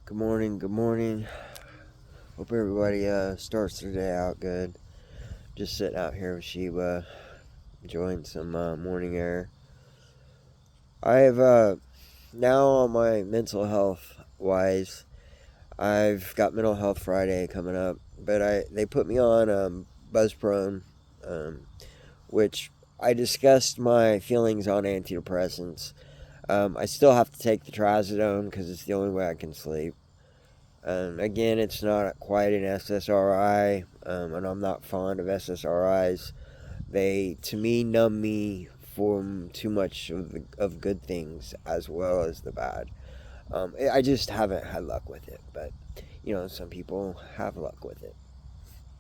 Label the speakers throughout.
Speaker 1: Good morning, good morning. Hope everybody starts their day out good. Just sitting out here with Sheba, enjoying some morning air. I have now on my mental health wise, I've got Mental Health Friday coming up, but they put me on Buzzprone, um, which I discussed my feelings on antidepressants. I still have to take the trazodone because it's the only way I can sleep. Again, it's not quite an SSRI, and I'm not fond of SSRIs. They, to me, numb me from too much of good things as well as the bad. I just haven't had luck with it, but some people have luck with it.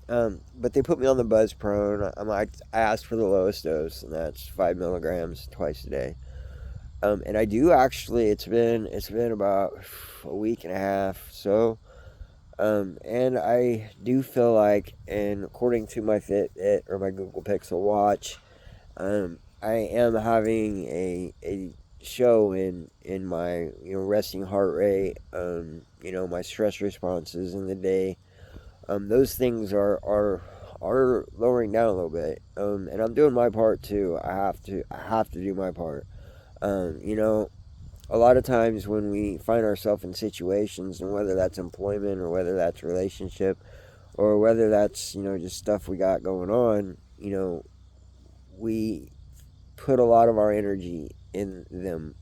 Speaker 1: But they put me on the Buzzprone. I asked for the lowest dose, and that's 5 milligrams twice a day. And I do actually. It's been about a week and a half. So and I do feel like, and according to my Fitbit or my Google Pixel Watch, I am having a show in my resting heart rate, my stress responses in the day. Those things are lowering down a little bit. And I'm doing my part too. I have to do my part. You know, a lot of times when we find ourselves in situations, and whether that's employment or whether that's relationship or whether that's just stuff we got going on, we put a lot of our energy in them,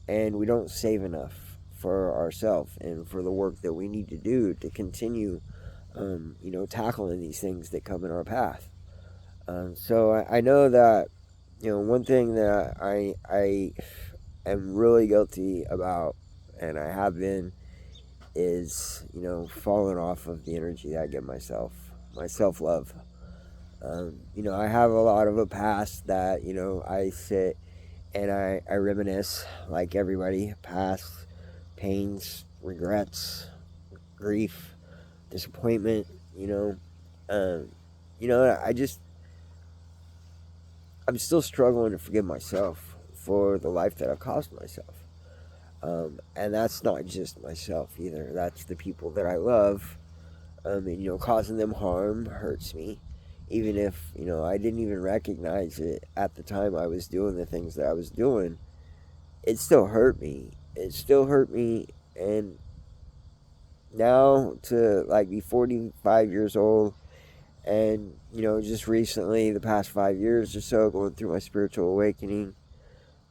Speaker 1: and we don't save enough for ourselves and for the work that we need to do to continue tackling these things that come in our path. So I know that one thing that I am really guilty about, and I have been, is falling off of the energy that I give myself, my self love. I have a lot of a past that I sit and I reminisce, like everybody, past pains, regrets, grief, disappointment. Um, I just I'm still struggling to forgive myself for the life that I've caused myself. And that's not just myself either. That's the people that I love. And causing them harm hurts me, even if I didn't even recognize it at the time I was doing the things that I was doing. It still hurt me. It still hurt me, and now to like be 45 years old, and just recently, the past 5 years or so, going through my spiritual awakening.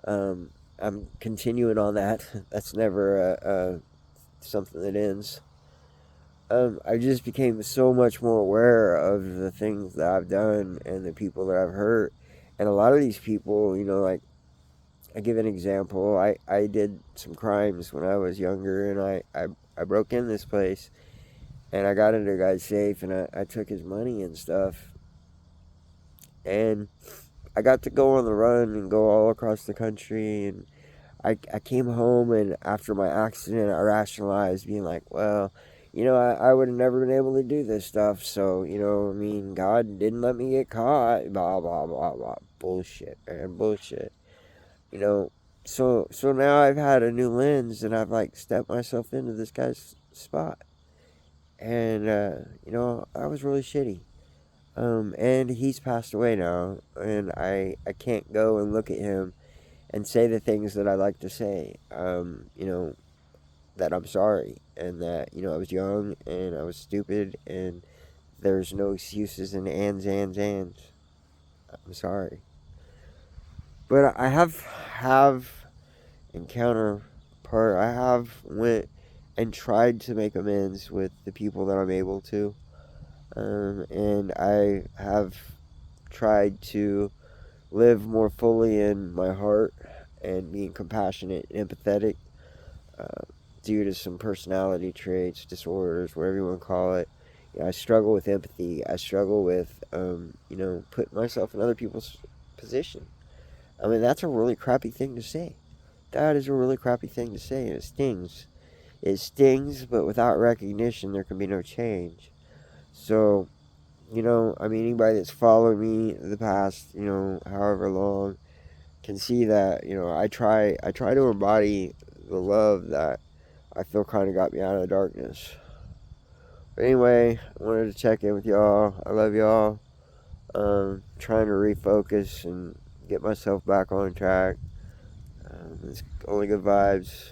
Speaker 1: Um, I'm continuing on that. That's never something that ends. I just became so much more aware of the things that I've done and the people that I've hurt. And a lot of these people, like, I give an example. I did some crimes when I was younger, and I broke in this place, and I got into a guy's safe, and I took his money and stuff. And I got to go on the run and go all across the country. And I came home, and after my accident, I rationalized, being like, well, I would have never been able to do this stuff. So, I mean, God didn't let me get caught. Blah, blah, blah, blah. Bullshit, man. Bullshit. You know, so now I've had a new lens, and I've, like, stepped myself into this guy's spot. And, I was really shitty. And he's passed away now, and I can't go and look at him and say the things that I like to say. That I'm sorry, and that I was young and I was stupid, and there's no excuses and ands. I'm sorry, but I have encounter part. I have went and tried to make amends with the people that I'm able to, and I have tried to live more fully in my heart and being compassionate and empathetic, uh, due to some personality traits, disorders, whatever you want to call it. I struggle with empathy. I struggle with, putting myself in other people's position. I mean, that's a really crappy thing to say. That is a really crappy thing to say, and it stings. It stings, but without recognition, there can be no change. So, I mean, anybody that's followed me the past, however long, can see that, I try to embody the love that I feel kind of got me out of the darkness. But anyway, I wanted to check in with y'all. I love y'all. Trying to refocus and get myself back on track. It's only good vibes.